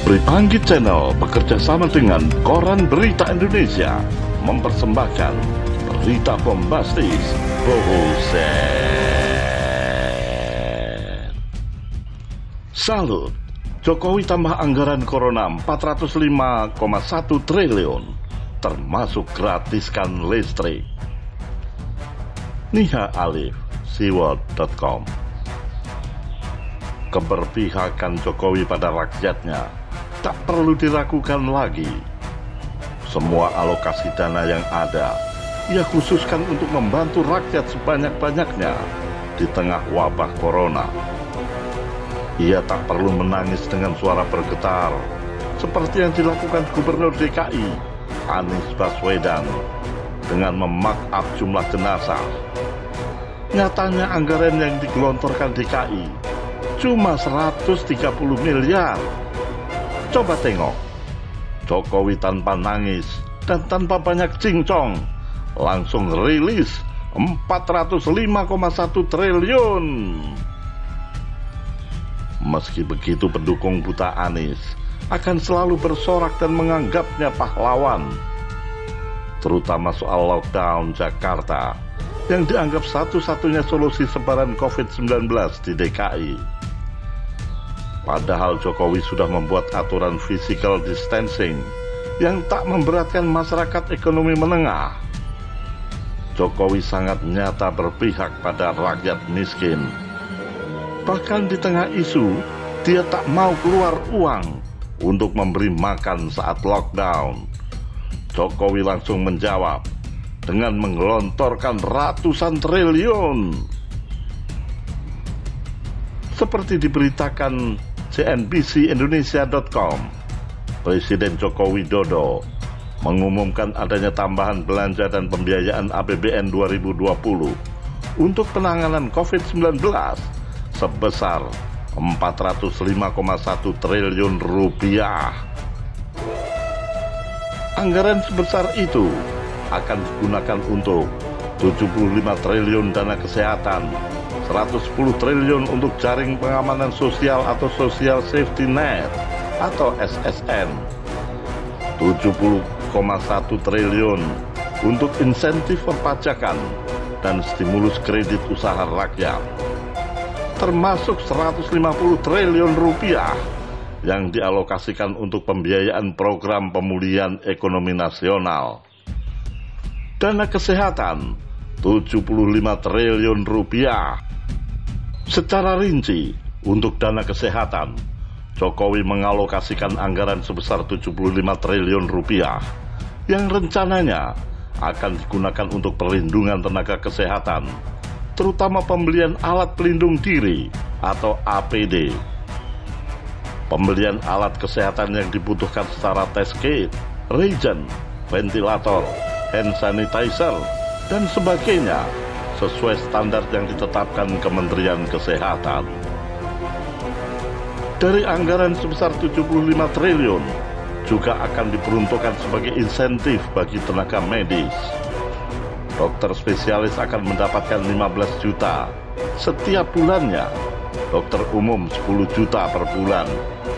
Pripanggi Channel bekerja sama dengan Koran Berita Indonesia mempersembahkan berita bombastis Bohusset. Salut, Jokowi tambah anggaran Corona 405,1 triliun, termasuk gratiskan listrik. Niha Alif, siwot.com. Keberpihakan Jokowi pada rakyatnya tak perlu diragukan lagi. Semua alokasi dana yang ada ia khususkan untuk membantu rakyat sebanyak-banyaknya di tengah wabah corona. Ia tak perlu menangis dengan suara bergetar seperti yang dilakukan Gubernur DKI Anies Baswedan dengan memarkup jumlah jenazah. Nyatanya anggaran yang digelontorkan DKI cuma 130 miliar. Coba tengok, Jokowi tanpa nangis dan tanpa banyak cincong langsung rilis 405,1 triliun. Meski begitu, pendukung buta Anies akan selalu bersorak dan menganggapnya pahlawan, terutama soal lockdown Jakarta yang dianggap satu-satunya solusi sebaran COVID-19 di DKI. Padahal Jokowi sudah membuat aturan physical distancing yang tak memberatkan masyarakat ekonomi menengah. Jokowi sangat nyata berpihak pada rakyat miskin. Bahkan di tengah isu, dia tak mau keluar uang untuk memberi makan saat lockdown. Jokowi langsung menjawab dengan menggelontorkan ratusan triliun. Seperti diberitakan CNBC-Indonesia.com, Presiden Joko Widodo mengumumkan adanya tambahan belanja dan pembiayaan APBN 2020 untuk penanganan COVID-19 sebesar 405,1 triliun rupiah. Anggaran sebesar itu akan digunakan untuk 75 triliun dana kesehatan, 110 triliun untuk jaring pengamanan sosial atau Social Safety Net atau SSN, 70,1 triliun untuk insentif perpajakan dan stimulus kredit usaha rakyat, termasuk 150 triliun rupiah yang dialokasikan untuk pembiayaan program pemulihan ekonomi nasional. Dana kesehatan 75 triliun rupiah. Secara rinci, untuk dana kesehatan, Jokowi mengalokasikan anggaran sebesar 75 triliun rupiah yang rencananya akan digunakan untuk perlindungan tenaga kesehatan, terutama pembelian alat pelindung diri atau APD, pembelian alat kesehatan yang dibutuhkan secara test kit, reagen, ventilator, hand sanitizer, dan sebagainya sesuai standar yang ditetapkan Kementerian Kesehatan. Dari anggaran sebesar 75 triliun juga akan diperuntukkan sebagai insentif bagi tenaga medis. Dokter spesialis akan mendapatkan 15 juta setiap bulannya, dokter umum 10 juta per bulan,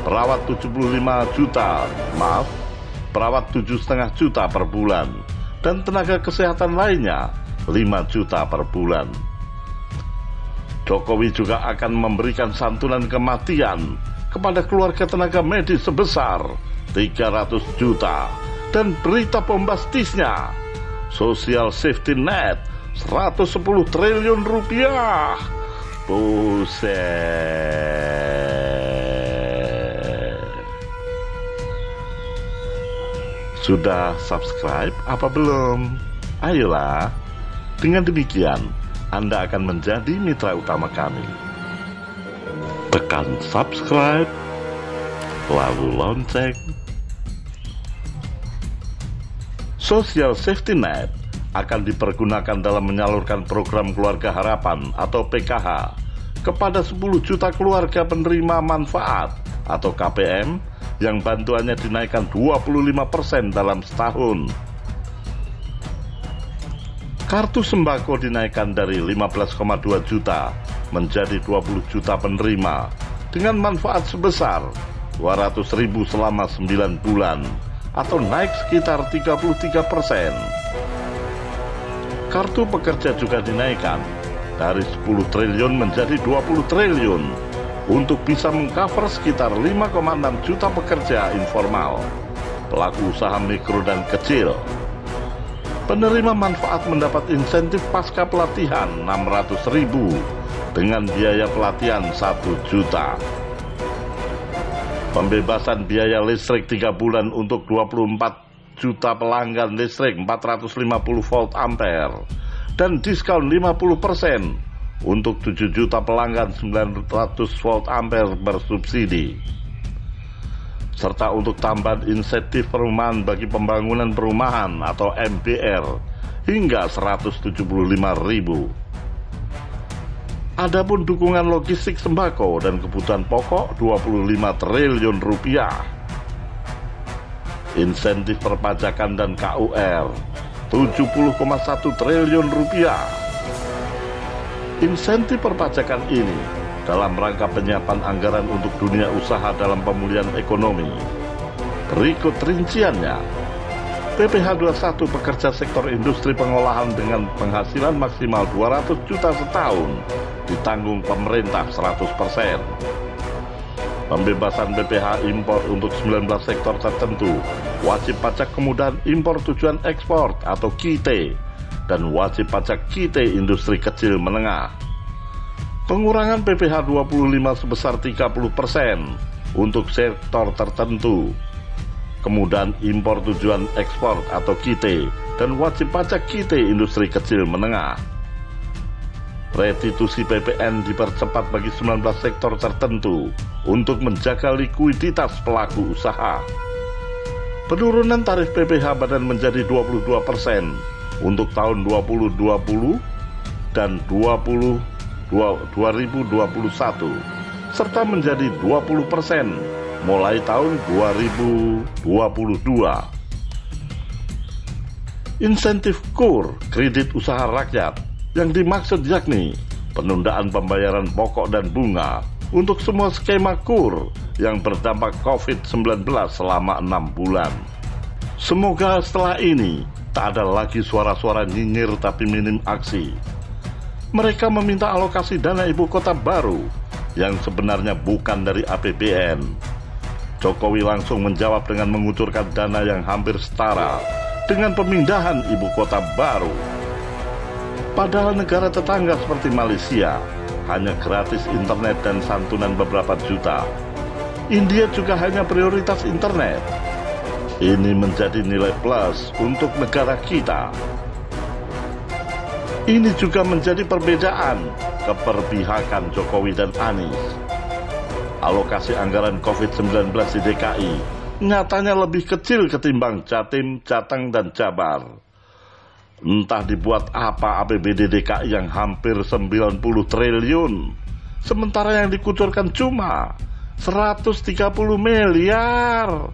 perawat 7,5 juta per bulan, dan tenaga kesehatan lainnya 5 juta per bulan. Jokowi juga akan memberikan santunan kematian kepada keluarga tenaga medis sebesar 300 juta. Dan berita bombastisnya, Social Safety Net 110 triliun rupiah. Buset. Sudah subscribe apa belum? Ayolah. Dengan demikian, Anda akan menjadi mitra utama kami. Tekan subscribe, lalu lonceng. Social Safety Net akan dipergunakan dalam menyalurkan program Keluarga Harapan atau PKH kepada 10 juta keluarga penerima manfaat atau KPM yang bantuannya dinaikkan 25% dalam setahun. Kartu sembako dinaikkan dari 15,2 juta menjadi 20 juta penerima dengan manfaat sebesar 200.000 selama 9 bulan atau naik sekitar 33%. Kartu pekerja juga dinaikkan dari 10 triliun menjadi 20 triliun untuk bisa mengcover sekitar 5,6 juta pekerja informal, pelaku usaha mikro dan kecil. Penerima manfaat mendapat insentif pasca pelatihan 600.000 dengan biaya pelatihan 1 juta. Pembebasan biaya listrik 3 bulan untuk 24 juta pelanggan listrik 450 volt ampere dan diskon 50% untuk 7 juta pelanggan 900 volt ampere bersubsidi, serta untuk tambahan insentif perumahan bagi pembangunan perumahan atau MPR hingga 175.000. Adapun dukungan logistik sembako dan kebutuhan pokok 25 triliun rupiah. Insentif perpajakan dan KUR 70,1 triliun rupiah. Insentif perpajakan ini dalam rangka penyiapan anggaran untuk dunia usaha dalam pemulihan ekonomi. Berikut rinciannya. PPh 21 pekerja sektor industri pengolahan dengan penghasilan maksimal 200 juta setahun ditanggung pemerintah 100%. Pembebasan BPH impor untuk 19 sektor tertentu, wajib pajak kemudahan impor tujuan ekspor atau KIT, dan wajib pajak KIT industri kecil menengah. Pengurangan PPh 25 sebesar 30% untuk sektor tertentu, kemudahan impor tujuan ekspor atau KIT, dan wajib pajak KIT industri kecil menengah. Restitusi PPN dipercepat bagi 19 sektor tertentu untuk menjaga likuiditas pelaku usaha. Penurunan tarif PPh badan menjadi 22% untuk tahun 2020 dan 2021, serta menjadi 20% mulai tahun 2022. Insentif KUR, kredit usaha rakyat, yang dimaksud yakni penundaan pembayaran pokok dan bunga untuk semua skema KUR yang berdampak COVID-19 selama 6 bulan. Semoga setelah ini tak ada lagi suara-suara nyinyir tapi minim aksi. Mereka meminta alokasi dana ibu kota baru yang sebenarnya bukan dari APBN. Jokowi langsung menjawab dengan mengucurkan dana yang hampir setara dengan pemindahan ibu kota baru. Padahal negara tetangga seperti Malaysia hanya gratis internet dan santunan beberapa juta. India juga hanya prioritas internet. Ini menjadi nilai plus untuk negara kita. Ini juga menjadi perbedaan keperpihakan Jokowi dan Anies. Alokasi anggaran COVID-19 di DKI nyatanya lebih kecil ketimbang Jatim, Jateng, dan Jabar. Entah dibuat apa APBD DKI yang hampir 90 triliun, sementara yang dikucurkan cuma 130 miliar.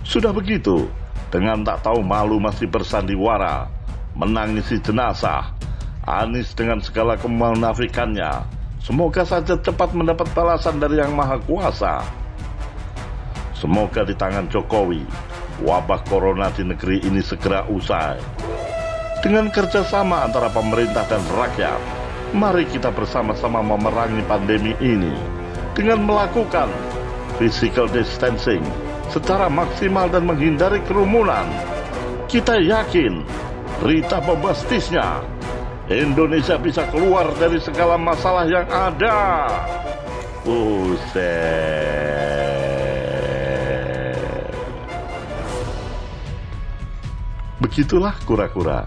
Sudah begitu, dengan tak tahu malu masih bersandiwara, menangisi jenazah, Anies dengan segala kemunafikannya, semoga saja cepat mendapat balasan dari Yang Maha Kuasa. Semoga di tangan Jokowi, wabah corona di negeri ini segera usai. Dengan kerjasama antara pemerintah dan rakyat, mari kita bersama-sama memerangi pandemi ini dengan melakukan physical distancing secara maksimal dan menghindari kerumunan. Kita yakin, Rita bombastisnya, Indonesia bisa keluar dari segala masalah yang ada. Buset. Begitulah kura-kura.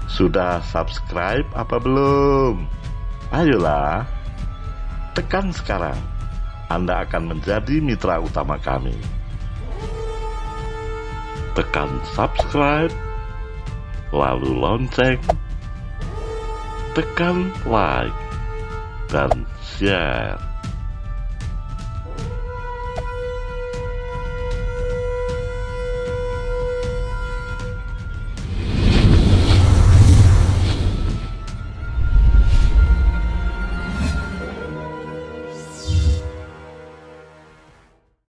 Sudah subscribe apa belum? Ayolah, tekan sekarang. Anda akan menjadi mitra utama kami. Tekan subscribe, lalu lonceng, tekan like, dan share.